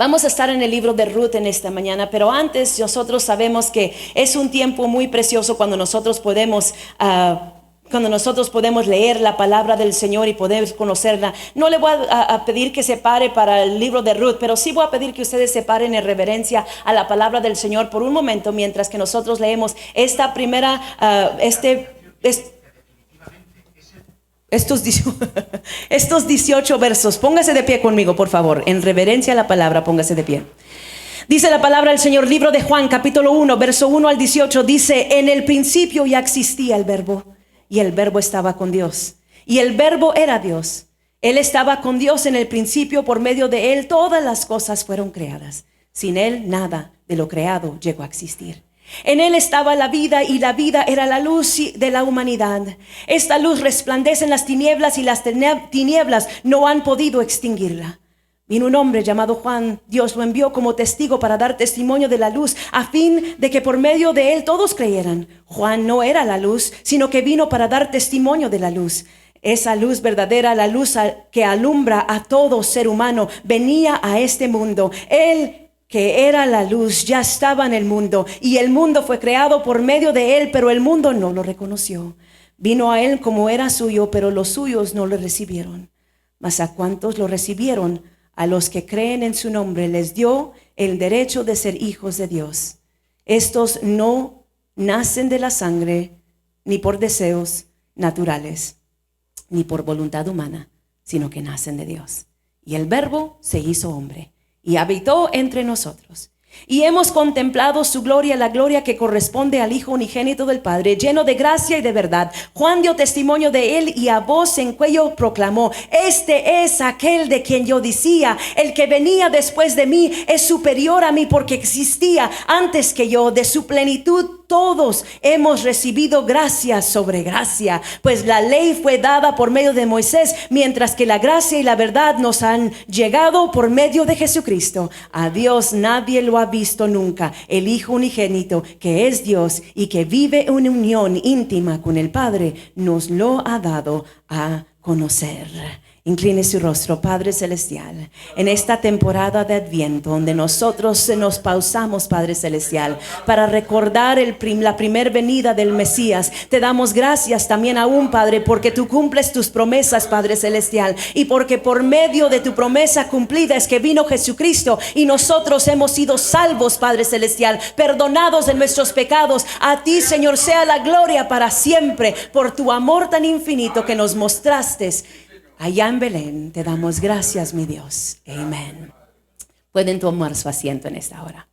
Vamos a estar en el libro de Ruth en esta mañana, pero antes nosotros sabemos que es un tiempo muy precioso cuando nosotros podemos leer la palabra del Señor y poder conocerla. No le voy a pedir que se pare para el libro de Ruth, pero sí voy a pedir que ustedes se paren en reverencia a la palabra del Señor por un momento mientras que nosotros leemos esta primera, estos 18 versos. Póngase de pie conmigo, por favor. En reverencia a la palabra, póngase de pie. Dice la palabra del Señor, libro de Juan, capítulo 1, verso 1 al 18. Dice: en el principio ya existía el verbo, y el verbo estaba con Dios, y el verbo era Dios. Él estaba con Dios en el principio, por medio de él todas las cosas fueron creadas. Sin él nada de lo creado llegó a existir. En él estaba la vida, y la vida era la luz de la humanidad. Esta luz resplandece en las tinieblas, y las tinieblas no han podido extinguirla. Vino un hombre llamado Juan. Dios lo envió como testigo para dar testimonio de la luz, a fin de que por medio de él todos creyeran. Juan no era la luz, sino que vino para dar testimonio de la luz. Esa luz verdadera, la luz que alumbra a todo ser humano, venía a este mundo. Él, que era la luz, ya estaba en el mundo, y el mundo fue creado por medio de él, pero el mundo no lo reconoció. Vino a él como era suyo, pero los suyos no lo recibieron. Mas a cuantos lo recibieron, a los que creen en su nombre, les dio el derecho de ser hijos de Dios. Estos no nacen de la sangre, ni por deseos naturales, ni por voluntad humana, sino que nacen de Dios. Y el Verbo se hizo hombre y habitó entre nosotros. Y hemos contemplado su gloria, la gloria que corresponde al Hijo unigénito del Padre, lleno de gracia y de verdad. Juan dio testimonio de él, y a voz en cuello proclamó: este es aquel de quien yo decía, el que venía después de mí es superior a mí, porque existía antes que yo. De su plenitud todos hemos recibido gracia sobre gracia, pues la ley fue dada por medio de Moisés, mientras que la gracia y la verdad nos han llegado por medio de Jesucristo. A Dios nadie lo ha visto nunca. El Hijo unigénito, que es Dios y que vive en unión íntima con el Padre, nos lo ha dado a conocer. Incline su rostro. Padre celestial, en esta temporada de Adviento, donde nosotros nos pausamos, Padre celestial, para recordar la primer venida del Mesías, te damos gracias también aún, Padre, porque tú cumples tus promesas, Padre celestial, y porque por medio de tu promesa cumplida es que vino Jesucristo, y nosotros hemos sido salvos, Padre celestial, perdonados de nuestros pecados. A ti, Señor, sea la gloria para siempre, por tu amor tan infinito que nos mostraste allá en Belén. Te damos gracias, mi Dios. Amén. Pueden tomar su asiento en esta hora.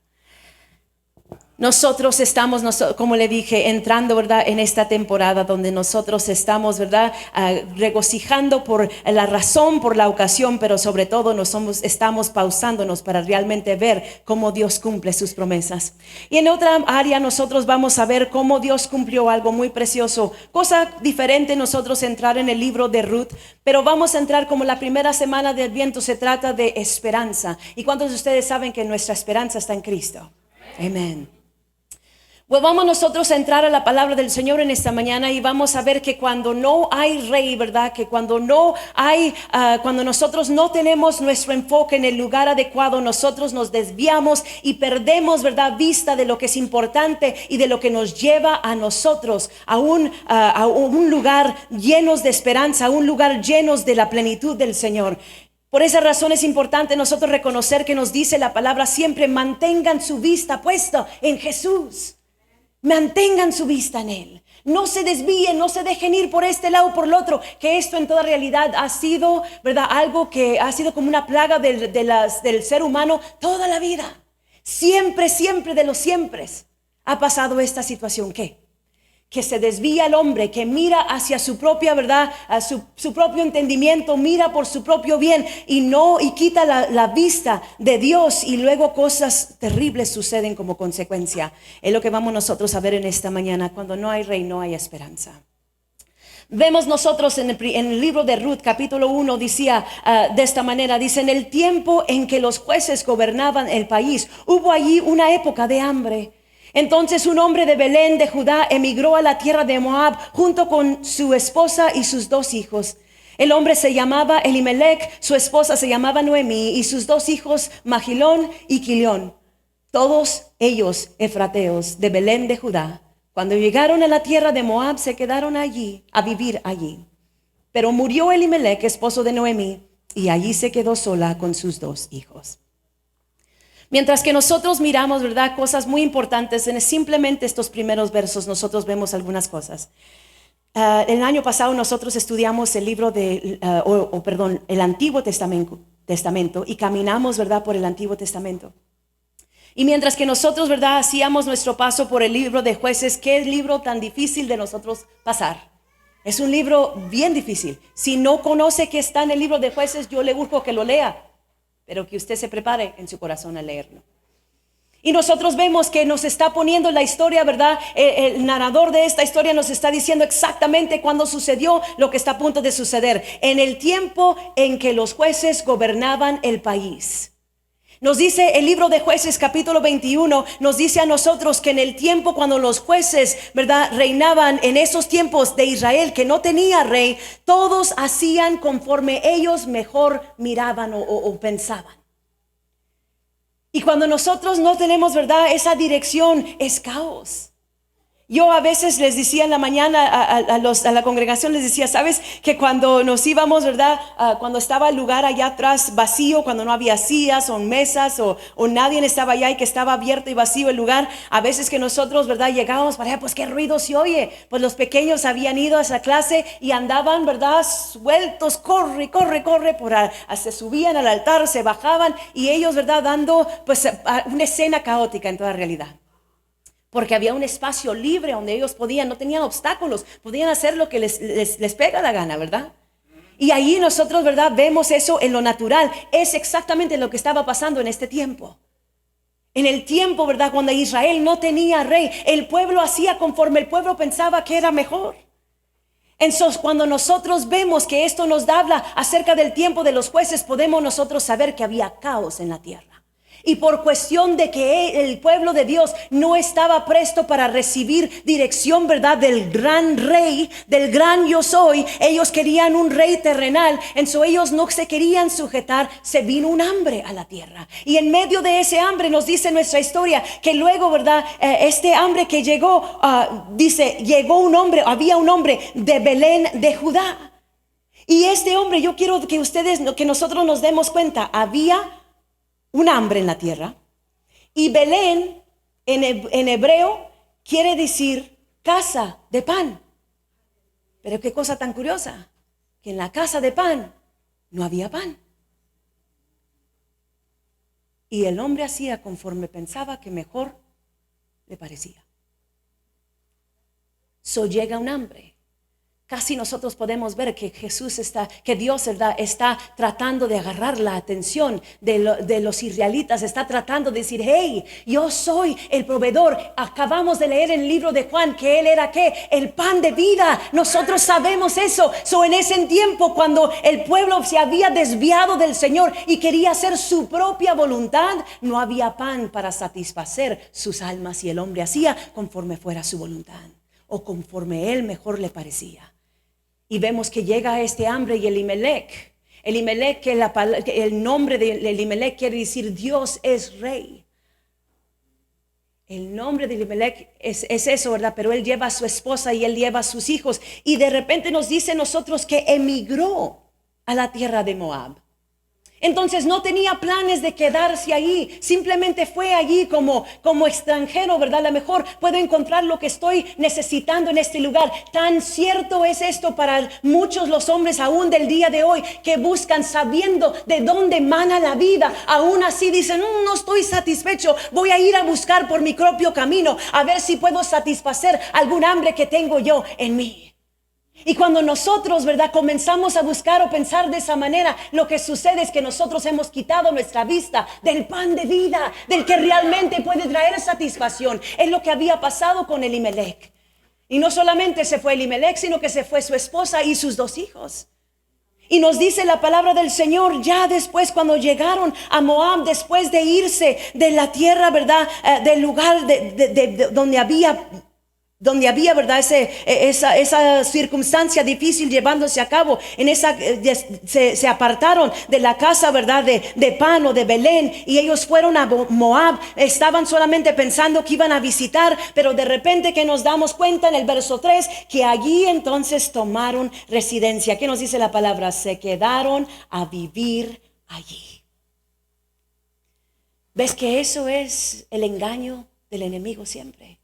Nosotros estamos, como le dije, entrando, ¿verdad?, en esta temporada donde nosotros estamos, ¿verdad?, regocijando por la razón, por la ocasión, pero sobre todo estamos pausándonos para realmente ver cómo Dios cumple sus promesas. Y en otra área nosotros vamos a ver cómo Dios cumplió algo muy precioso, cosa diferente. Nosotros entrar en el libro de Ruth, pero vamos a entrar, como la primera semana de Adviento se trata de esperanza. ¿Y cuántos de ustedes saben que nuestra esperanza está en Cristo? Amén. Pues vamos nosotros a entrar a la palabra del Señor en esta mañana, y vamos a ver que cuando no hay rey, ¿verdad?, que cuando no hay, cuando nosotros no tenemos nuestro enfoque en el lugar adecuado, nosotros nos desviamos y perdemos, ¿verdad?, vista de lo que es importante y de lo que nos lleva a nosotros a un lugar llenos de esperanza, a un lugar llenos de la plenitud del Señor. Por esa razón es importante nosotros reconocer que nos dice la palabra siempre: mantengan su vista puesta en Jesús. Mantengan su vista en Él. No se desvíen, no se dejen ir por este lado o por el otro. Que esto en toda realidad ha sido, ¿verdad?, algo que ha sido como una plaga del ser humano toda la vida. Siempre de los siempre ha pasado esta situación. ¿Qué? Que se desvía el hombre, que mira hacia su propia verdad, a su propio entendimiento, mira por su propio bien y quita la vista de Dios, y luego cosas terribles suceden como consecuencia. Es lo que vamos nosotros a ver en esta mañana. Cuando no hay rey, no hay esperanza. Vemos nosotros en el libro de Ruth, capítulo 1, decía de esta manera, dice: en el tiempo en que los jueces gobernaban el país, hubo allí una época de hambre. Entonces un hombre de Belén de Judá emigró a la tierra de Moab junto con su esposa y sus 2 hijos. El hombre se llamaba Elimelec, su esposa se llamaba Noemí y sus dos hijos Magilón y Quilión, todos ellos efrateos de Belén de Judá. Cuando llegaron a la tierra de Moab se quedaron allí a vivir allí. Pero murió Elimelec, esposo de Noemí, y allí se quedó sola con sus dos hijos. Mientras que nosotros miramos, ¿verdad?, cosas muy importantes, en simplemente estos primeros versos nosotros vemos algunas cosas. El año pasado nosotros estudiamos el libro el Antiguo Testamento y caminamos, ¿verdad?, por el Antiguo Testamento. Y mientras que nosotros, ¿verdad?, hacíamos nuestro paso por el libro de Jueces, qué libro tan difícil de nosotros pasar. Es un libro bien difícil. Si no conoce que está en el libro de Jueces, yo le urjo que lo lea, pero que usted se prepare en su corazón a leerlo. Y nosotros vemos que nos está poniendo la historia, ¿verdad? El narrador de esta historia nos está diciendo exactamente cuándo sucedió lo que está a punto de suceder. En el tiempo en que los jueces gobernaban el país. Nos dice el libro de Jueces capítulo 21, nos dice a nosotros que en el tiempo cuando los jueces, ¿verdad?, reinaban en esos tiempos de Israel que no tenía rey, todos hacían conforme ellos mejor miraban o pensaban. Y cuando nosotros no tenemos, ¿verdad?, esa dirección, es caos. Yo a veces les decía en la mañana a la congregación, les decía, ¿sabes? Que cuando nos íbamos, ¿verdad? Cuando estaba el lugar allá atrás vacío, cuando no había sillas o mesas o nadie estaba allá y que estaba abierto y vacío el lugar, a veces que nosotros, ¿verdad?, llegábamos para allá, pues qué ruido se oye. Pues los pequeños habían ido a esa clase y andaban, ¿verdad?, sueltos, corre, se subían al altar, se bajaban y ellos, ¿verdad?, dando pues una escena caótica en toda realidad. Porque había un espacio libre donde ellos no tenían obstáculos, podían hacer lo que les pega la gana, ¿verdad? Y ahí nosotros, ¿verdad?, vemos eso en lo natural. Es exactamente lo que estaba pasando en este tiempo. En el tiempo, ¿verdad?, cuando Israel no tenía rey, el pueblo hacía conforme el pueblo pensaba que era mejor. Entonces, cuando nosotros vemos que esto nos habla acerca del tiempo de los jueces, podemos nosotros saber que había caos en la tierra. Y por cuestión de que el pueblo de Dios no estaba presto para recibir dirección, ¿verdad?, del gran rey, del gran yo soy, ellos querían un rey terrenal, entonces ellos no se querían sujetar, se vino un hambre a la tierra. Y en medio de ese hambre nos dice nuestra historia que luego, ¿verdad?, este hambre que llegó, había un hombre de Belén de Judá. Y este hombre, yo quiero que nosotros nos demos cuenta, había un hambre en la tierra. Y Belén en hebreo quiere decir casa de pan. Pero qué cosa tan curiosa, que en la casa de pan no había pan. Y el hombre hacía conforme pensaba que mejor le parecía. Llega un hambre. Casi nosotros podemos ver que Dios está tratando de agarrar la atención de los israelitas, está tratando de decir, hey, yo soy el proveedor. Acabamos de leer en el libro de Juan que él era el pan de vida. Nosotros sabemos eso. En ese tiempo cuando el pueblo se había desviado del Señor y quería hacer su propia voluntad, no había pan para satisfacer sus almas y el hombre hacía conforme fuera su voluntad o conforme él mejor le parecía. Y vemos que llega este hambre y Elimelec, que el nombre de Elimelec quiere decir Dios es rey. El nombre de Elimelec es eso, ¿verdad? Pero él lleva a su esposa y él lleva a sus hijos. Y de repente nos dice nosotros que emigró a la tierra de Moab. Entonces no tenía planes de quedarse allí, simplemente fue allí como extranjero, ¿verdad? A lo mejor puedo encontrar lo que estoy necesitando en este lugar. Tan cierto es esto para muchos los hombres aún del día de hoy que buscan sabiendo de dónde emana la vida. Aún así dicen, no estoy satisfecho, voy a ir a buscar por mi propio camino a ver si puedo satisfacer algún hambre que tengo yo en mí. Y cuando nosotros, ¿verdad?, comenzamos a buscar o pensar de esa manera, lo que sucede es que nosotros hemos quitado nuestra vista del pan de vida, del que realmente puede traer satisfacción. Es lo que había pasado con Elimelec. Y no solamente se fue Elimelec, sino que se fue su esposa y sus dos hijos. Y nos dice la palabra del Señor, ya después cuando llegaron a Moab, después de irse de la tierra, ¿verdad?, del lugar donde había donde había, ¿verdad? Esa circunstancia difícil llevándose a cabo. Se apartaron de la casa, ¿verdad? De Pan o de Belén, y ellos fueron a Moab. Estaban solamente pensando que iban a visitar, pero de repente que nos damos cuenta en el verso 3 que allí entonces tomaron residencia. ¿Qué nos dice la palabra? Se quedaron a vivir allí. ¿Ves que eso es el engaño del enemigo siempre?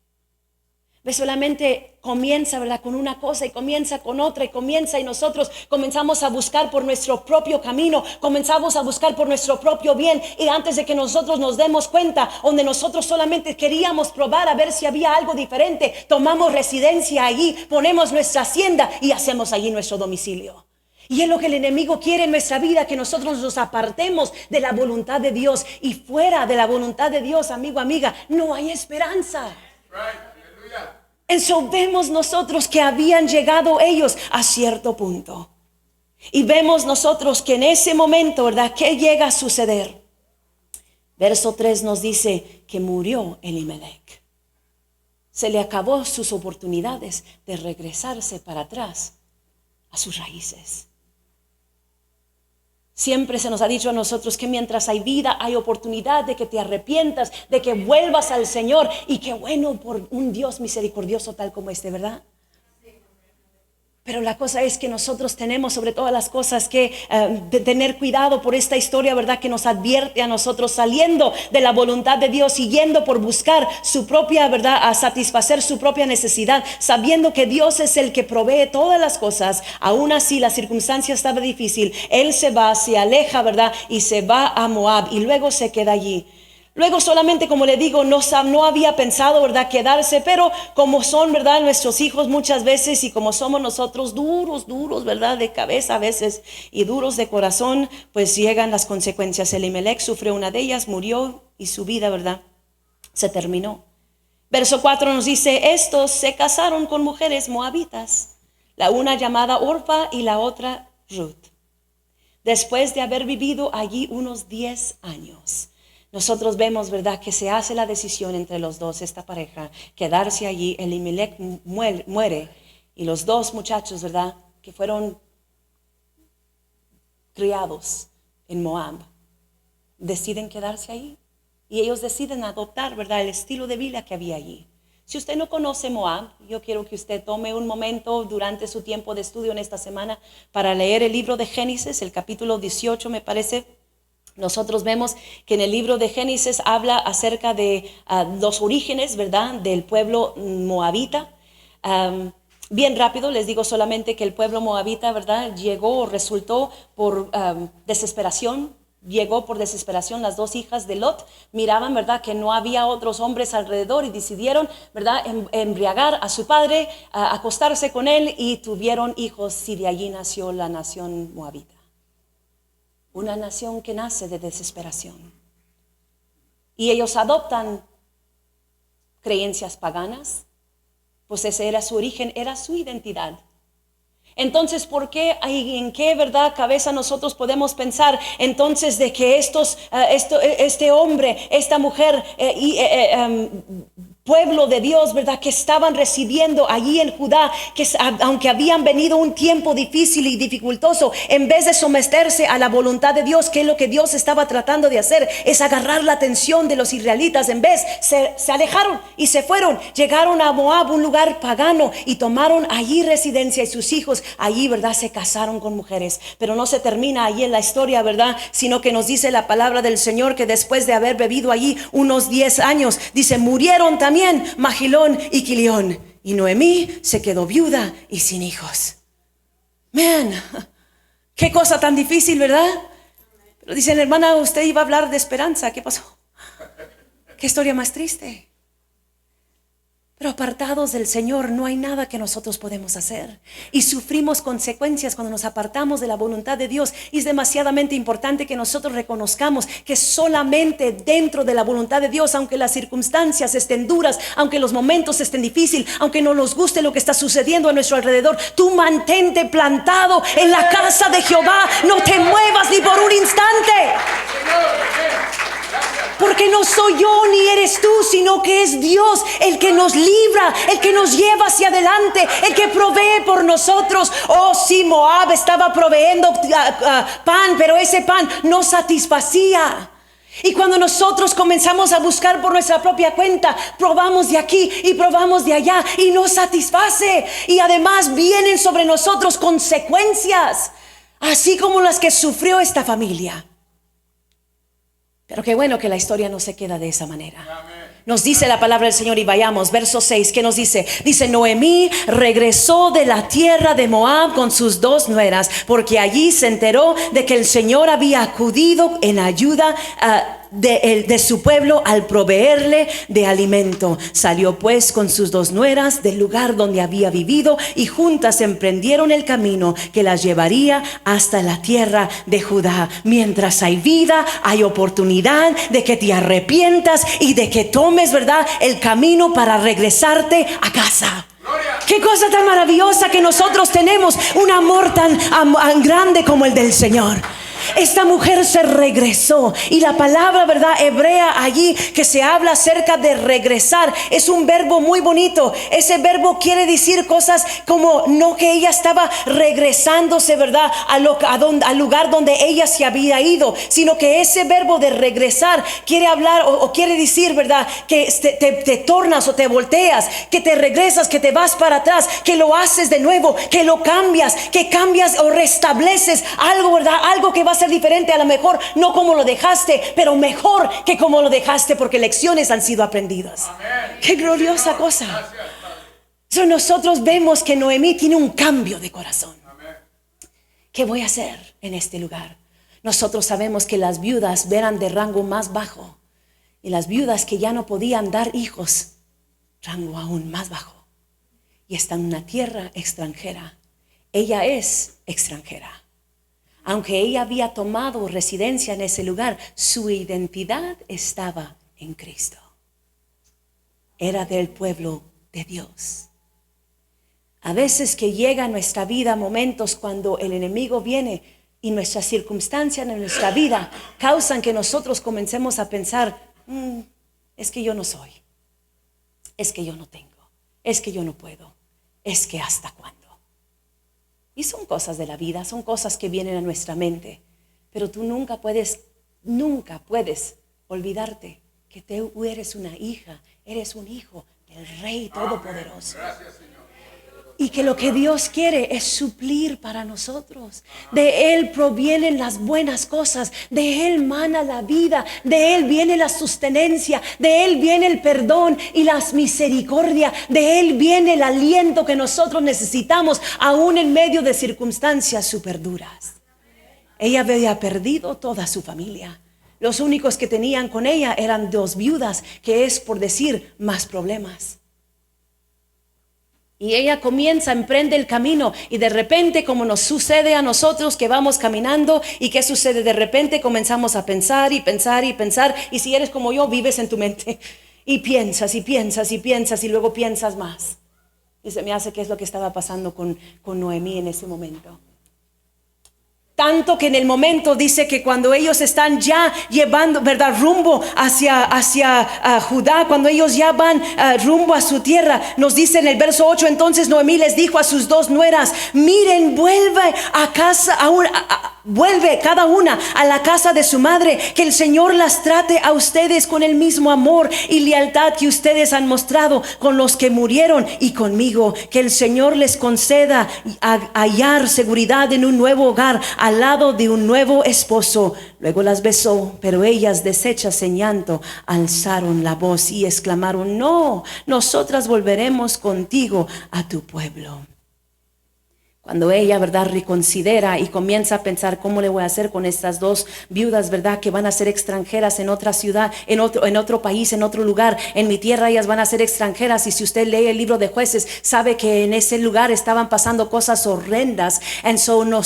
¿Ves? Solamente comienza, ¿verdad? Con una cosa y comienza con otra y comienza, y nosotros comenzamos a buscar por nuestro propio camino, comenzamos a buscar por nuestro propio bien, y antes de que nosotros nos demos cuenta, donde nosotros solamente queríamos probar a ver si había algo diferente, tomamos residencia allí, ponemos nuestra hacienda y hacemos allí nuestro domicilio. Y es lo que el enemigo quiere en nuestra vida, que nosotros nos apartemos de la voluntad de Dios, y fuera de la voluntad de Dios, amigo, amiga, no hay esperanza. Entonces vemos nosotros que habían llegado ellos a cierto punto, y vemos nosotros que en ese momento, ¿verdad? ¿Qué llega a suceder? Verso 3 nos dice que murió Elimelech. Se le acabó sus oportunidades de regresarse para atrás a sus raíces. Siempre se nos ha dicho a nosotros que mientras hay vida, hay oportunidad de que te arrepientas, de que vuelvas al Señor. Y qué bueno por un Dios misericordioso tal como este, ¿verdad? Pero la cosa es que nosotros tenemos sobre todas las cosas que tener cuidado por esta historia, ¿verdad? Que nos advierte a nosotros saliendo de la voluntad de Dios, siguiendo por buscar su propia, ¿verdad? A satisfacer su propia necesidad, sabiendo que Dios es el que provee todas las cosas. Aún así la circunstancia estaba difícil. Él se va, se aleja, ¿verdad? Y se va a Moab y luego se queda allí. Luego solamente, como le digo, no había pensado, ¿verdad? Quedarse, pero como son, ¿verdad? Nuestros hijos muchas veces, y como somos nosotros duros, ¿verdad? De cabeza a veces y duros de corazón, pues llegan las consecuencias. Elimelech sufrió una de ellas, murió, y su vida, ¿verdad? Se terminó. Verso 4 nos dice, estos se casaron con mujeres moabitas, la una llamada Orpa y la otra Ruth. Después de haber vivido allí unos 10 años. Nosotros vemos, ¿verdad?, que se hace la decisión entre los dos, esta pareja, quedarse allí. Elimelech muere, y los dos muchachos, ¿verdad?, que fueron criados en Moab, deciden quedarse allí. Y ellos deciden adoptar, ¿verdad?, el estilo de vida que había allí. Si usted no conoce Moab, yo quiero que usted tome un momento durante su tiempo de estudio en esta semana para leer el libro de Génesis, el capítulo 18, me parece. Nosotros vemos que en el libro de Génesis habla acerca de los orígenes, ¿verdad?, del pueblo moabita. Bien rápido les digo solamente que el pueblo moabita, ¿verdad?, resultó por desesperación. Llegó por desesperación. Las dos hijas de Lot miraban, ¿verdad?, que no había otros hombres alrededor, y decidieron, ¿verdad?, embriagar a su padre, acostarse con él, y tuvieron hijos, y de allí nació la nación moabita. Una nación que nace de desesperación. Y ellos adoptan creencias paganas, pues ese era su origen, era su identidad. Entonces, ¿por qué y en qué, verdad, cabeza nosotros podemos pensar entonces de que este hombre, esta mujer pueblo de Dios, ¿verdad?, que estaban residiendo allí en Judá, que aunque habían venido un tiempo difícil y dificultoso, en vez de someterse a la voluntad de Dios, que es lo que Dios estaba tratando de hacer, es agarrar la atención de los israelitas, en vez se alejaron y se fueron, llegaron a Moab, un lugar pagano, y tomaron allí residencia, y sus hijos allí, ¿verdad?, se casaron con mujeres. Pero no se termina allí en la historia, ¿verdad?, sino que nos dice la palabra del Señor que después de haber vivido allí unos 10 años, dice, murieron también Magilón y Quilión, y Noemí se quedó viuda y sin hijos. Qué cosa tan difícil, ¿verdad? Pero dicen, hermana, usted iba a hablar de esperanza. ¿Qué pasó? Qué historia más triste. Pero apartados del Señor no hay nada que nosotros podemos hacer, y sufrimos consecuencias cuando nos apartamos de la voluntad de Dios. Y es demasiadamente importante que nosotros reconozcamos que solamente dentro de la voluntad de Dios, aunque las circunstancias estén duras, aunque los momentos estén difíciles, aunque no nos guste lo que está sucediendo a nuestro alrededor, tú mantente plantado en la casa de Jehová, no te muevas ni por un instante. Porque no soy yo ni eres tú, sino que es Dios el que nos libra, el que nos lleva hacia adelante, el que provee por nosotros. Oh, sí, Moab estaba proveyendo pan, pero ese pan no satisfacía. Y cuando nosotros comenzamos a buscar por nuestra propia cuenta, probamos de aquí y probamos de allá y no satisface. Y además vienen sobre nosotros consecuencias, así como las que sufrió esta familia. Pero qué bueno que la historia no se queda de esa manera. Nos dice la palabra del Señor, y vayamos, verso 6, ¿qué nos dice? Dice: Noemí regresó de la tierra de Moab con sus 2 nueras, porque allí se enteró de que el Señor había acudido en ayuda de su pueblo al proveerle de alimento. Salió pues con sus 2 nueras del lugar donde había vivido, y juntas emprendieron el camino que las llevaría hasta la tierra de Judá. Mientras hay vida, hay oportunidad de que te arrepientas y de que tomes, ¿verdad?, el camino para regresarte a casa. Qué cosa tan maravillosa que nosotros tenemos un amor tan grande como el del Señor. Esta mujer se regresó, y la palabra, ¿verdad?, hebrea allí que se habla acerca de regresar es un verbo muy bonito. Ese verbo quiere decir cosas como no que ella estaba regresándose, ¿verdad?, al lugar donde ella se había ido, sino que ese verbo de regresar quiere hablar o quiere decir, ¿verdad?, que te tornas o te volteas, que te regresas, que te vas para atrás, que lo haces de nuevo, que lo cambias, que cambias o restableces algo, ¿verdad?, algo que va a ser diferente, a lo mejor no como lo dejaste, pero mejor que como lo dejaste, porque lecciones han sido aprendidas. Amén. Qué gloriosa cosa. So, nosotros vemos que Noemí tiene un cambio de corazón. Amén. ¿Qué voy a hacer en este lugar? Nosotros sabemos que las viudas eran de rango más bajo, y las viudas que ya no podían dar hijos, rango aún más bajo, y está en una tierra extranjera. Ella es extranjera. Aunque ella había tomado residencia en ese lugar, su identidad estaba en Cristo. Era del pueblo de Dios. A veces que llega a nuestra vida momentos cuando el enemigo viene y nuestras circunstancias en nuestra vida causan que nosotros comencemos a pensar: es que yo no soy, es que yo no tengo, es que yo no puedo, es que hasta cuándo. Y son cosas de la vida, son cosas que vienen a nuestra mente. Pero tú nunca puedes olvidarte que tú eres una hija, eres un hijo del Rey Todopoderoso. Gracias, Señor. Y que lo que Dios quiere es suplir para nosotros. De Él provienen las buenas cosas, de Él mana la vida, de Él viene la sustenencia, de Él viene el perdón y la misericordia, de Él viene el aliento que nosotros necesitamos, aún en medio de circunstancias súper duras. Ella había perdido toda su familia. Los únicos que tenían con ella eran 2 viudas, que es, por decir, más problemas. Y ella emprende el camino, y de repente, como nos sucede a nosotros que vamos caminando, ¿y qué sucede? De repente comenzamos a pensar y pensar y pensar, y si eres como yo, vives en tu mente y piensas y piensas y piensas, y luego piensas más. Y se me hace que es lo que estaba pasando con Noemí en ese momento. Tanto que en el momento dice que cuando ellos están ya llevando, ¿verdad?, rumbo hacia Judá, cuando ellos ya van rumbo a su tierra, nos dice en el verso 8: entonces Noemí les dijo a sus 2 nueras: miren, vuelve a casa, vuelve cada una a la casa de su madre, que el Señor las trate a ustedes con el mismo amor y lealtad que ustedes han mostrado con los que murieron y conmigo. Que el Señor les conceda hallar seguridad en un nuevo hogar, al lado de un nuevo esposo. Luego las besó, pero ellas, deshechas en llanto, alzaron la voz y exclamaron: no, nosotras volveremos contigo a tu pueblo. Cuando ella, ¿verdad?, reconsidera y comienza a pensar: ¿cómo le voy a hacer con estas 2 viudas, ¿verdad?, que van a ser extranjeras en otra ciudad, en otro país, en otro lugar? En mi tierra ellas van a ser extranjeras. Y si usted lee el libro de Jueces, sabe que en ese lugar estaban pasando cosas horrendas.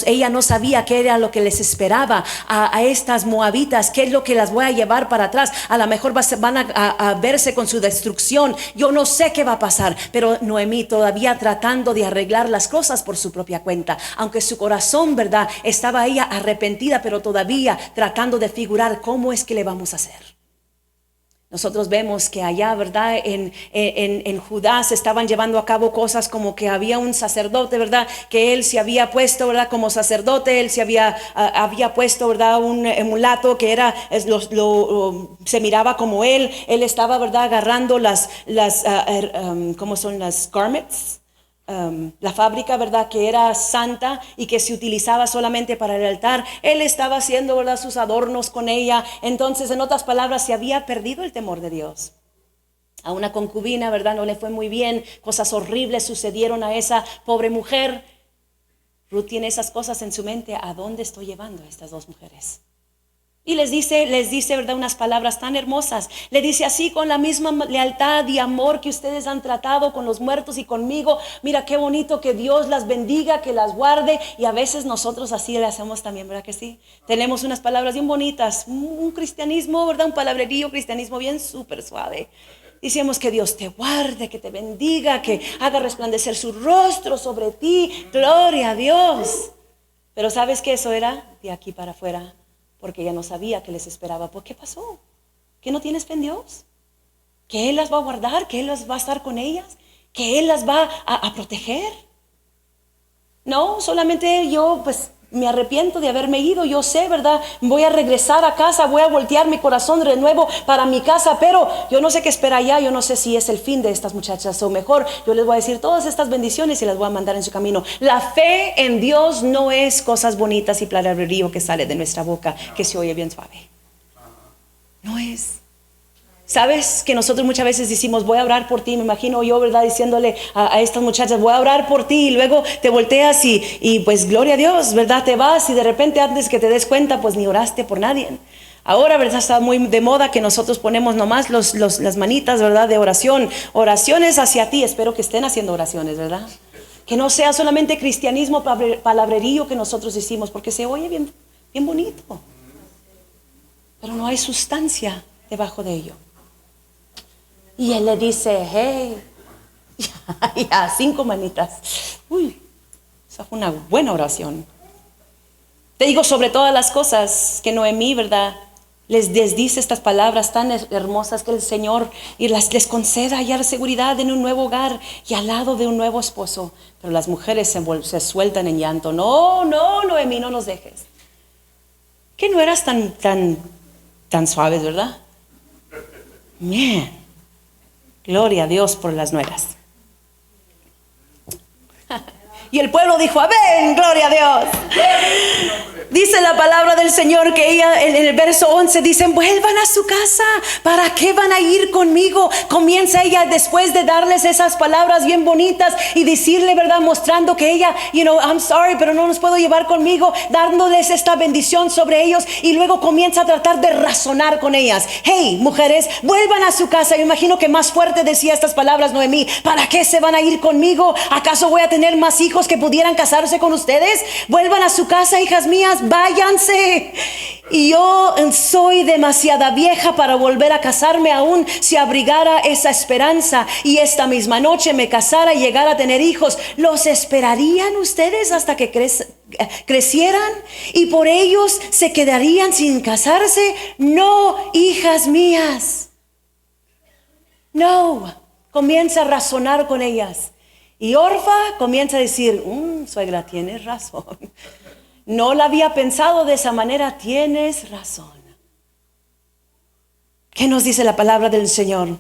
Ella no sabía qué era lo que les esperaba a estas moabitas, qué es lo que las voy a llevar para atrás. A lo mejor van a verse con su destrucción. Yo no sé qué va a pasar. Pero Noemí todavía tratando de arreglar las cosas por su propia cuenta, aunque su corazón, ¿verdad?, estaba ella arrepentida, pero todavía tratando de figurar cómo es que le vamos a hacer. Nosotros vemos que allá, ¿verdad? En Judá se estaban llevando a cabo cosas como que había un sacerdote, ¿verdad? Que él se había puesto, ¿verdad? Como sacerdote, él se había puesto, ¿verdad? Un mulato que era, se miraba como él estaba, ¿verdad? Agarrando ¿cómo son las garments? La fábrica, ¿verdad? Que era santa y que se utilizaba solamente para el altar. Él estaba haciendo, ¿verdad? Sus adornos con ella. Entonces, en otras palabras, se había perdido el temor de Dios. A una concubina, ¿verdad? No le fue muy bien. Cosas horribles sucedieron a esa pobre mujer. Ruth tiene esas cosas en su mente. ¿A dónde estoy llevando a estas dos mujeres? Y les dice, ¿verdad? Unas palabras tan hermosas. Le dice así: con la misma lealtad y amor que ustedes han tratado con los muertos y conmigo. Mira qué bonito, que Dios las bendiga, que las guarde. Y a veces nosotros así le hacemos también, ¿verdad que sí? Tenemos unas palabras bien bonitas. Un cristianismo, ¿verdad? Un palabrerío cristianismo bien súper suave. Decimos que Dios te guarde, que te bendiga, que haga resplandecer su rostro sobre ti. Gloria a Dios. Pero ¿sabes qué? Eso era de aquí para afuera. Porque ella no sabía qué les esperaba. ¿Por qué pasó? ¿Que no tienes fe en Dios? ¿Que Él las va a guardar? ¿Que Él las va a estar con ellas? ¿Que Él las va a proteger? No, solamente yo pues me arrepiento de haberme ido. Yo sé, ¿verdad? Voy a regresar a casa, voy a voltear mi corazón de nuevo para mi casa, pero yo no sé qué espera allá. Yo no sé si es el fin de estas muchachas, o mejor yo les voy a decir todas estas bendiciones y las voy a mandar en su camino. La fe en Dios no es cosas bonitas y palabrerío que sale de nuestra boca, que se oye bien suave. No es. ¿Sabes? Que nosotros muchas veces decimos: voy a orar por ti. Me imagino yo, ¿verdad? Diciéndole a estas muchachas: voy a orar por ti. Y luego te volteas y pues gloria a Dios, ¿verdad? Te vas y de repente, antes que te des cuenta, pues ni oraste por nadie. Ahora, ¿verdad? Está muy de moda que nosotros ponemos nomás las manitas, ¿verdad? De oración. Oraciones hacia ti. Espero que estén haciendo oraciones, ¿verdad? Que no sea solamente cristianismo palabrerío que nosotros hicimos, porque se oye bien, bien bonito. Pero no hay sustancia debajo de ello. Y él le dice: hey, ya 5 manitas. Uy, esa fue una buena oración. Te digo sobre todas las cosas que Noemí, ¿verdad? Les dice estas palabras tan hermosas, que el Señor les conceda hallar seguridad en un nuevo hogar y al lado de un nuevo esposo. Pero las mujeres se sueltan en llanto. No, Noemí, no nos dejes. Que no eras tan suaves, ¿verdad? Man. Gloria a Dios por las nueras. Y el pueblo dijo: amén, gloria a Dios. Dice la palabra del Señor que ella, en el verso 11, dicen: vuelvan a su casa. ¿Para qué van a ir conmigo? Comienza ella, después de darles esas palabras bien bonitas y decirle, ¿verdad? Mostrando que ella, I'm sorry, pero no nos puedo llevar conmigo, dándoles esta bendición sobre ellos. Y luego comienza a tratar de razonar con ellas. Hey, mujeres, vuelvan a su casa. Yo imagino que más fuerte decía estas palabras Noemí: ¿para qué se van a ir conmigo? ¿Acaso voy a tener más hijos que pudieran casarse con ustedes? Vuelvan a su casa, hijas mías, váyanse. Y yo soy demasiada vieja para volver a casarme, aún si abrigara esa esperanza y esta misma noche me casara y llegara a tener hijos. ¿Los esperarían ustedes hasta que crecieran y por ellos se quedarían sin casarse? No, hijas mías. No. Comienza a razonar con ellas. Y Orfa comienza a decir: suegra, tienes razón. No la había pensado de esa manera, tienes razón. ¿Qué nos dice la palabra del Señor?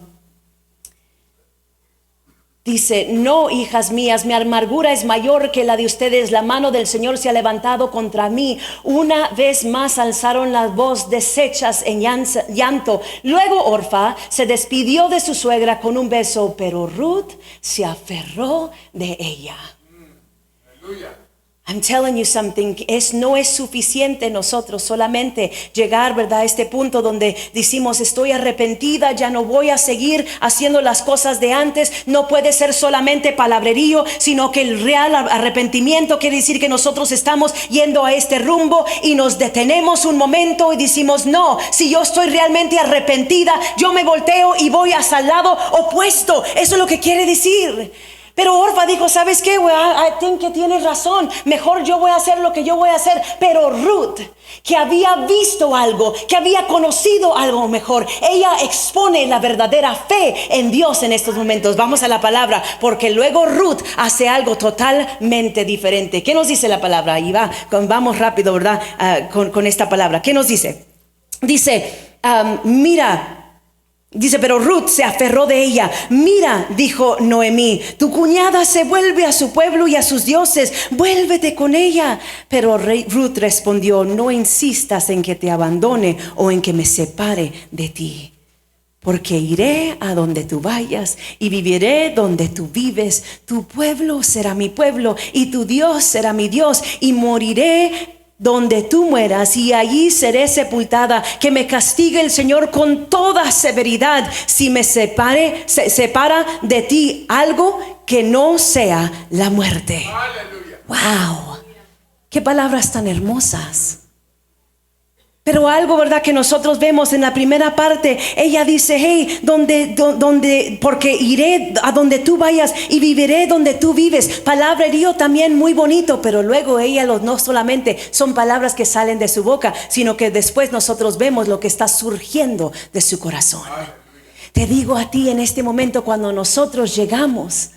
Dice: no, hijas mías, mi amargura es mayor que la de ustedes. La mano del Señor se ha levantado contra mí. Una vez más alzaron la voz, deshechas en llanto. Luego Orfa se despidió de su suegra con un beso, pero Ruth se aferró de ella. Aleluya. I'm telling you something, no es suficiente nosotros solamente llegar, ¿verdad?, a este punto donde decimos: estoy arrepentida, ya no voy a seguir haciendo las cosas de antes. No puede ser solamente palabrerío, sino que el real arrepentimiento quiere decir que nosotros estamos yendo a este rumbo y nos detenemos un momento y decimos: no, si yo estoy realmente arrepentida, yo me volteo y voy hacia el lado opuesto. Eso es lo que quiere decir. Pero Orfa dijo, ¿sabes qué? I think que tienes razón. Mejor yo voy a hacer lo que yo voy a hacer. Pero Ruth, que había visto algo, que había conocido algo mejor, ella expone la verdadera fe en Dios en estos momentos. Vamos a la palabra, porque luego Ruth hace algo totalmente diferente. ¿Qué nos dice la palabra? Ahí va, vamos rápido, ¿verdad? Con esta palabra. ¿Qué nos dice? Dice, mira. Dice, pero Ruth se aferró de ella. Mira, dijo Noemí, tu cuñada se vuelve a su pueblo y a sus dioses. Vuélvete con ella. Pero Ruth respondió, no insistas en que te abandone o en que me separe de ti. Porque iré a donde tú vayas y viviré donde tú vives. Tu pueblo será mi pueblo y tu Dios será mi Dios. Y moriré donde tú mueras y allí seré sepultada. Que me castigue el Señor con toda severidad si me separa de ti algo que no sea la muerte. Aleluya. Wow, qué palabras tan hermosas. Pero algo, ¿verdad?, que nosotros vemos en la primera parte. Ella dice, hey, porque iré a donde tú vayas y viviré donde tú vives. Palabrerío también muy bonito. Pero luego ella no solamente son palabras que salen de su boca, sino que después nosotros vemos lo que está surgiendo de su corazón. Te digo a ti en este momento, cuando nosotros llegamos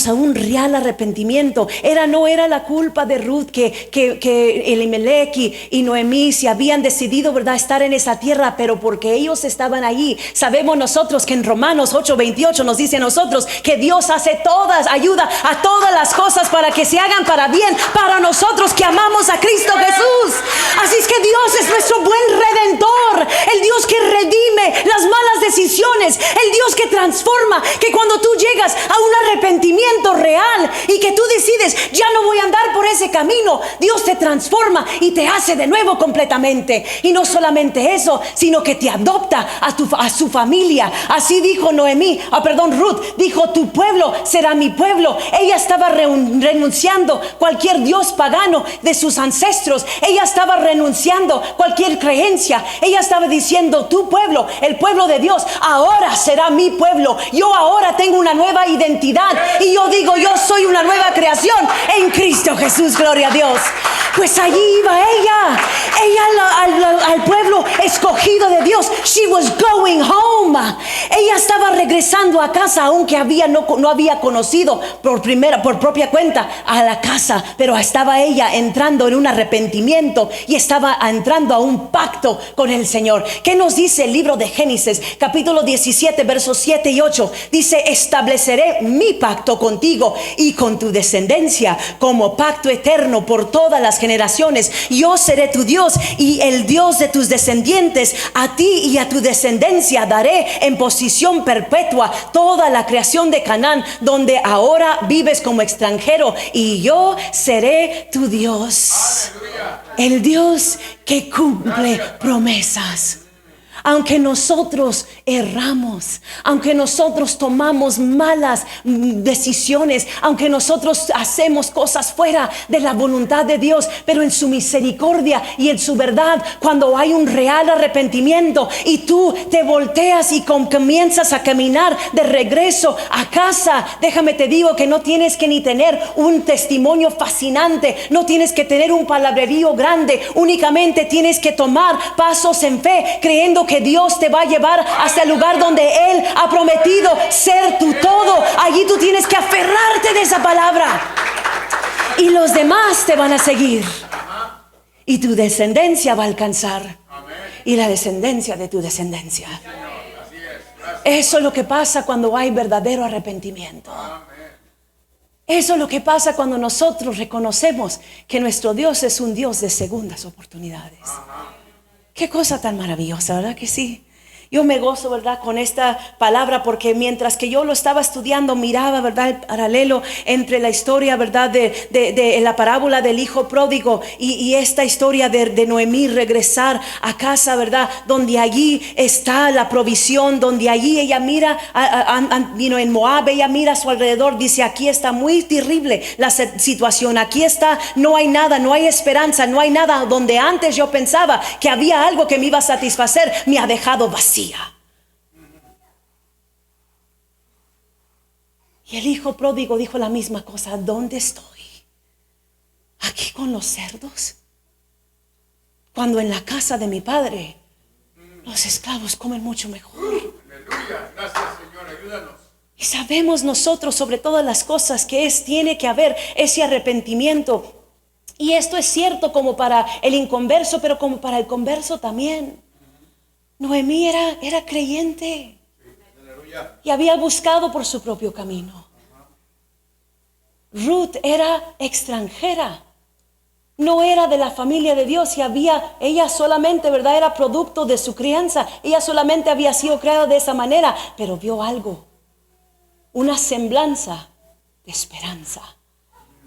a un real arrepentimiento, no era la culpa de Ruth que Elimelech y Noemí se habían decidido, ¿verdad?, estar en esa tierra, pero porque ellos estaban allí. Sabemos nosotros que en Romanos 8:28 nos dice a nosotros que Dios ayuda a todas las cosas para que se hagan para bien, para nosotros que amamos a Cristo Jesús. Así es que Dios es nuestro buen redentor, el Dios que redime las malas decisiones, el Dios que transforma, que cuando tú llegas a un arrepentimiento real y que tú decides, ya no voy a andar por ese camino, Dios te transforma y te hace de nuevo completamente. Y no solamente eso, sino que te adopta a su familia. Así dijo Ruth dijo, tu pueblo será mi pueblo. Ella estaba renunciando cualquier dios pagano de sus ancestros. Ella estaba renunciando cualquier creencia. Ella estaba diciendo, tu pueblo, el pueblo de Dios, ahora será mi pueblo. Yo ahora tengo una nueva identidad y yo digo, yo soy una nueva creación en Cristo Jesús, gloria a Dios. Pues allí iba ella al pueblo escogido de Dios. She was going home. Ella estaba regresando a casa, aunque no había conocido por propia cuenta a la casa, pero estaba ella entrando en un arrepentimiento y estaba entrando a un pacto con el Señor. ¿Qué nos dice el libro de Génesis, capítulo 17, versos 7 y 8? Dice, estableceré mi pacto contigo y con tu descendencia como pacto eterno por todas las generaciones. Yo seré tu Dios y el Dios de tus descendientes. A ti y a tu descendencia daré en posesión perpetua toda la creación de Canaán, donde ahora vives como extranjero, y yo seré tu Dios. ¡Aleluya! El Dios que cumple promesas. Aunque nosotros erramos, aunque nosotros tomamos malas decisiones, aunque nosotros hacemos cosas fuera de la voluntad de Dios, pero en su misericordia y en su verdad, cuando hay un real arrepentimiento y tú te volteas y comienzas a caminar de regreso a casa, déjame te digo que no tienes que ni tener un testimonio fascinante, no tienes que tener un palabrerío grande, únicamente tienes que tomar pasos en fe, creyendo que Dios te va a llevar hasta el lugar donde Él ha prometido ser tu todo. Allí tú tienes que aferrarte de esa palabra y los demás te van a seguir y tu descendencia va a alcanzar y la descendencia de tu descendencia. Eso es lo que pasa cuando hay verdadero arrepentimiento. Eso es lo que pasa cuando nosotros reconocemos que nuestro Dios es un Dios de segundas oportunidades. Qué cosa tan maravillosa, ¿verdad que sí? Yo me gozo, ¿verdad?, con esta palabra, porque mientras que yo lo estaba estudiando, miraba, ¿verdad?, el paralelo entre la historia, ¿verdad?, de la parábola del hijo pródigo y esta historia de Noemí regresar a casa, ¿verdad?, donde allí está la provisión, donde allí ella mira, en Moab, ella mira a su alrededor, dice, aquí está muy terrible la situación, aquí está, no hay nada, no hay esperanza, no hay nada. Donde antes yo pensaba que había algo que me iba a satisfacer, me ha dejado vacía. Y el hijo pródigo dijo la misma cosa. ¿Dónde estoy? ¿Aquí con los cerdos? Cuando en la casa de mi padre los esclavos comen mucho mejor. Aleluya, gracias Señor, ayúdanos. Y sabemos nosotros sobre todas las cosas que tiene que haber ese arrepentimiento. Y esto es cierto como para el inconverso, pero como para el converso también. Noemí era creyente y había buscado por su propio camino. Ruth era extranjera. No era de la familia de Dios y ella solamente, ¿verdad? Era producto de su crianza. Ella solamente había sido creada de esa manera, pero vio algo, una semblanza de esperanza.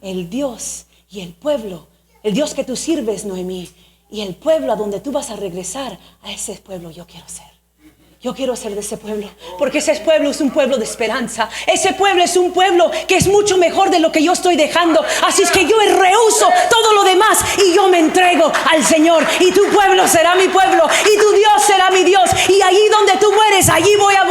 El Dios y el pueblo, el Dios que tú sirves, Noemí, y el pueblo a donde tú vas a regresar, a ese pueblo yo quiero ser. Yo quiero ser de ese pueblo, porque ese pueblo es un pueblo de esperanza. Ese pueblo es un pueblo que es mucho mejor de lo que yo estoy dejando. Así es que yo rehuso todo lo demás y yo me entrego al Señor. Y tu pueblo será mi pueblo y tu Dios será mi Dios. Y allí donde tú mueres, allí voy a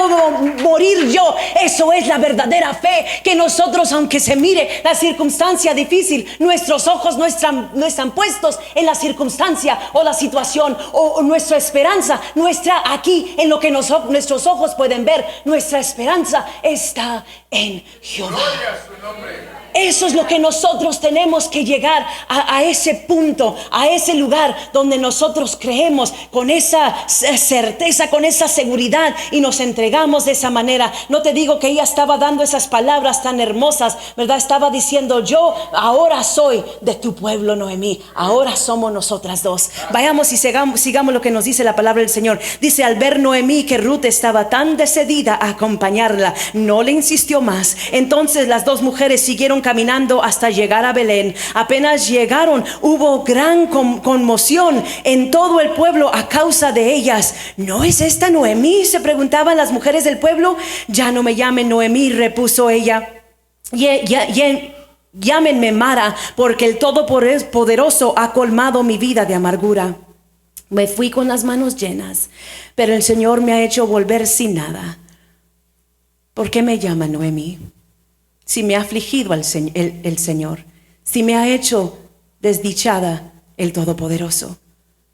morir yo. Eso es la verdadera fe, que nosotros, aunque se mire la circunstancia difícil, nuestros ojos no están puestos en la circunstancia o la situación o nuestra esperanza, nuestra aquí en lo que nuestros ojos pueden ver. Nuestra esperanza está en Jehová. Gloria a su nombre. Eso es lo que nosotros tenemos que llegar a ese punto, a ese lugar donde nosotros creemos con esa certeza, con esa seguridad y nos entregamos de esa manera. No te digo que ella estaba dando esas palabras tan hermosas, ¿verdad? Estaba diciendo: yo ahora soy de tu pueblo, Noemí. Ahora somos nosotras dos. Vayamos y sigamos lo que nos dice la palabra del Señor. Dice: al ver Noemí que Ruth estaba tan decidida a acompañarla, no le insistió más. Entonces las dos mujeres siguieron caminando hasta llegar a Belén. Apenas llegaron, hubo gran conmoción en todo el pueblo a causa de ellas. ¿No es esta Noemí?, se preguntaban las mujeres del pueblo. Ya no me llamen Noemí, repuso ella. Llámenme Mara, porque el Todopoderoso ha colmado mi vida de amargura. Me fui con las manos llenas, pero el Señor me ha hecho volver sin nada. ¿Por qué me llama Noemí? Si me ha afligido el Señor, si me ha hecho desdichada el Todopoderoso.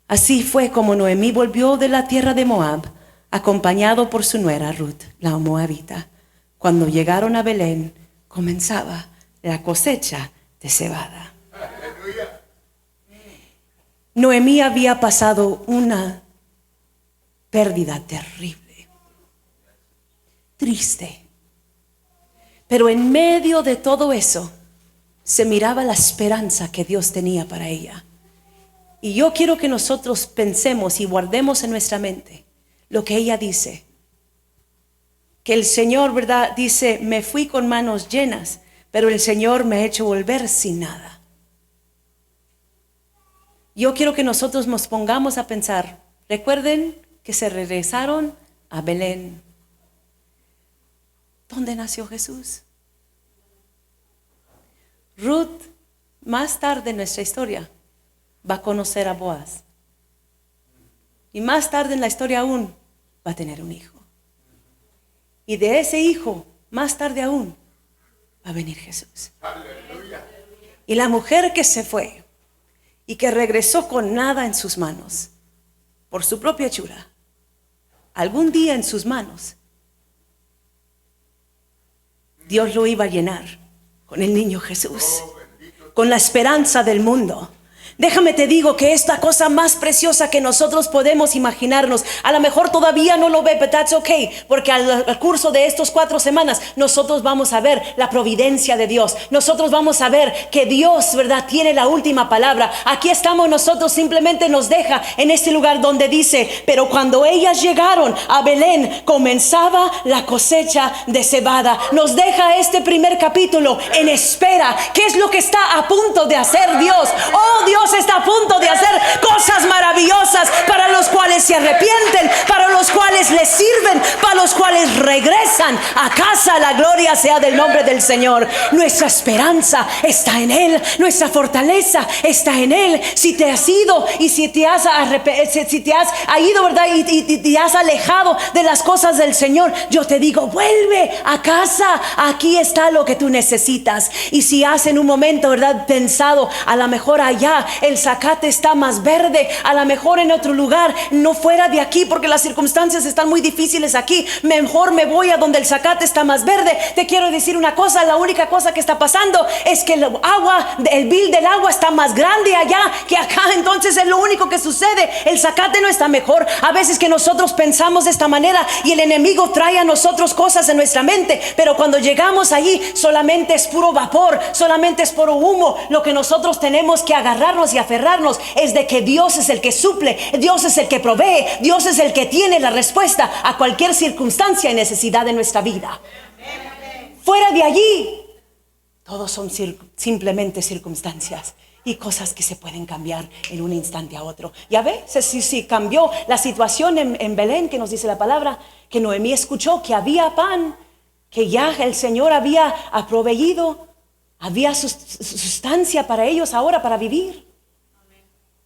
Así fue como Noemí volvió de la tierra de Moab, acompañado por su nuera Ruth, la moabita. Cuando llegaron a Belén, comenzaba la cosecha de cebada. Aleluya. Noemí había pasado una pérdida terrible, triste. Pero en medio de todo eso, se miraba la esperanza que Dios tenía para ella. Y yo quiero que nosotros pensemos y guardemos en nuestra mente lo que ella dice. Que el Señor, ¿verdad?, dice: me fui con manos llenas, pero el Señor me ha hecho volver sin nada. Yo quiero que nosotros nos pongamos a pensar. Recuerden que se regresaron a Belén. ¿Dónde nació Jesús? Ruth, más tarde en nuestra historia, va a conocer a Boaz. Y más tarde en la historia aún, va a tener un hijo. Y de ese hijo, más tarde aún, va a venir Jesús. Aleluya. Y la mujer que se fue y que regresó con nada en sus manos, por su propia hechura, algún día en sus manos, Dios lo iba a llenar con el niño Jesús, con la esperanza del mundo. Déjame te digo que esta cosa más preciosa que nosotros podemos imaginarnos, a lo mejor todavía no lo ve, but that's okay, porque al curso de estas 4 semanas nosotros vamos a ver la providencia de Dios. Nosotros vamos a ver que Dios, ¿verdad?, tiene la última palabra. Aquí estamos nosotros, simplemente nos deja en este lugar donde dice: pero cuando ellas llegaron a Belén, comenzaba la cosecha de cebada. Nos deja este primer capítulo en espera. ¿Qué es lo que está a punto de hacer Dios? Oh, Dios está a punto de hacer cosas maravillosas para los cuales se arrepienten, para los cuales les sirven, para los cuales regresan a casa. La gloria sea del nombre del Señor. Nuestra esperanza está en Él, nuestra fortaleza está en Él. Si te has ido y si te has ido, ¿verdad? Y te has alejado de las cosas del Señor, yo te digo, vuelve a casa. Aquí está lo que tú necesitas. Y si has en un momento, ¿verdad?, pensado, a lo mejor allá el zacate está más verde, a lo mejor en otro lugar, no fuera de aquí porque las circunstancias están muy difíciles aquí, mejor me voy a donde el zacate está más verde. Te quiero decir una cosa, la única cosa que está pasando es que el bill del agua está más grande allá que acá. Entonces es lo único que sucede. El zacate no está mejor. A veces que nosotros pensamos de esta manera y el enemigo trae a nosotros cosas en nuestra mente, pero cuando llegamos allí solamente es puro vapor, solamente es puro humo. Lo que nosotros tenemos que agarrarnos y aferrarnos es de que Dios es el que suple, Dios es el que provee, Dios es el que tiene la respuesta a cualquier circunstancia y necesidad de nuestra vida. Fuera de allí, todos son simplemente circunstancias y cosas que se pueden cambiar en un instante a otro. Ya ves, si cambió la situación en Belén, que nos dice la palabra, que Noemí escuchó que había pan, que ya el Señor había proveído, había sustancia para ellos ahora para vivir.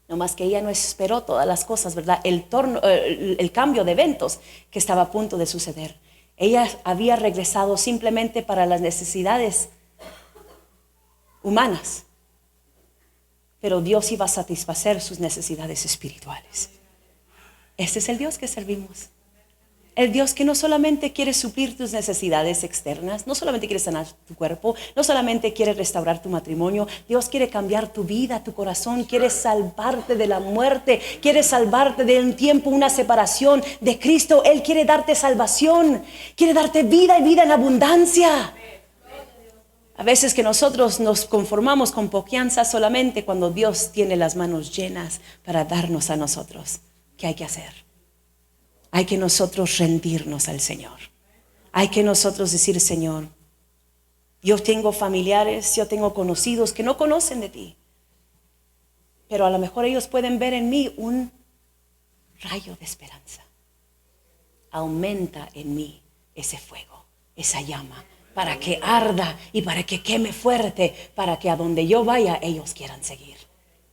No más que ella no esperó todas las cosas, ¿verdad? El cambio de eventos que estaba a punto de suceder. Ella había regresado simplemente para las necesidades humanas, pero Dios iba a satisfacer sus necesidades espirituales. Ese es el Dios que servimos. El Dios que no solamente quiere suplir tus necesidades externas, no solamente quiere sanar tu cuerpo, no solamente quiere restaurar tu matrimonio. Dios quiere cambiar tu vida, tu corazón, quiere salvarte de la muerte, quiere salvarte de un tiempo, una separación de Cristo. Él quiere darte salvación, quiere darte vida y vida en abundancia. A veces que nosotros nos conformamos con poquianza solamente cuando Dios tiene las manos llenas para darnos a nosotros. ¿Qué hay que hacer? Hay que nosotros rendirnos al Señor. Hay que nosotros decir, Señor, yo tengo familiares, yo tengo conocidos que no conocen de ti, pero a lo mejor ellos pueden ver en mí un rayo de esperanza. Aumenta en mí ese fuego, esa llama, para que arda y para que queme fuerte, para que a donde yo vaya ellos quieran seguir.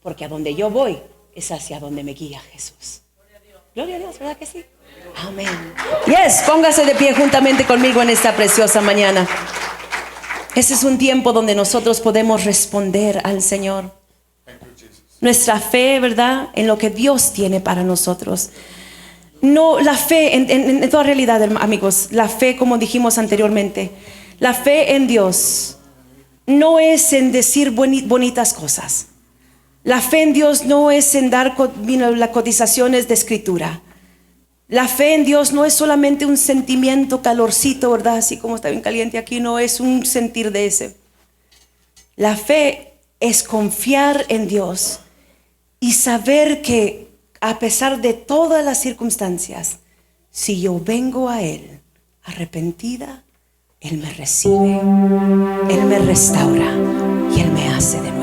Porque a donde yo voy es hacia donde me guía Jesús. Gloria a Dios, ¿verdad que sí? Amén. Yes, póngase de pie juntamente conmigo en esta preciosa mañana. Ese es un tiempo donde nosotros podemos responder al Señor. Nuestra fe, ¿verdad?, en lo que Dios tiene para nosotros. No, la fe, en toda realidad, amigos, la fe, como dijimos anteriormente, la fe en Dios no es en decir bonitas cosas. La fe en Dios no es en dar las cotizaciones de escritura. La fe en Dios no es solamente un sentimiento calorcito, ¿verdad? Así como está bien caliente aquí, no es un sentir de ese. La fe es confiar en Dios y saber que a pesar de todas las circunstancias, si yo vengo a Él arrepentida, Él me recibe, Él me restaura y Él me hace de nuevo.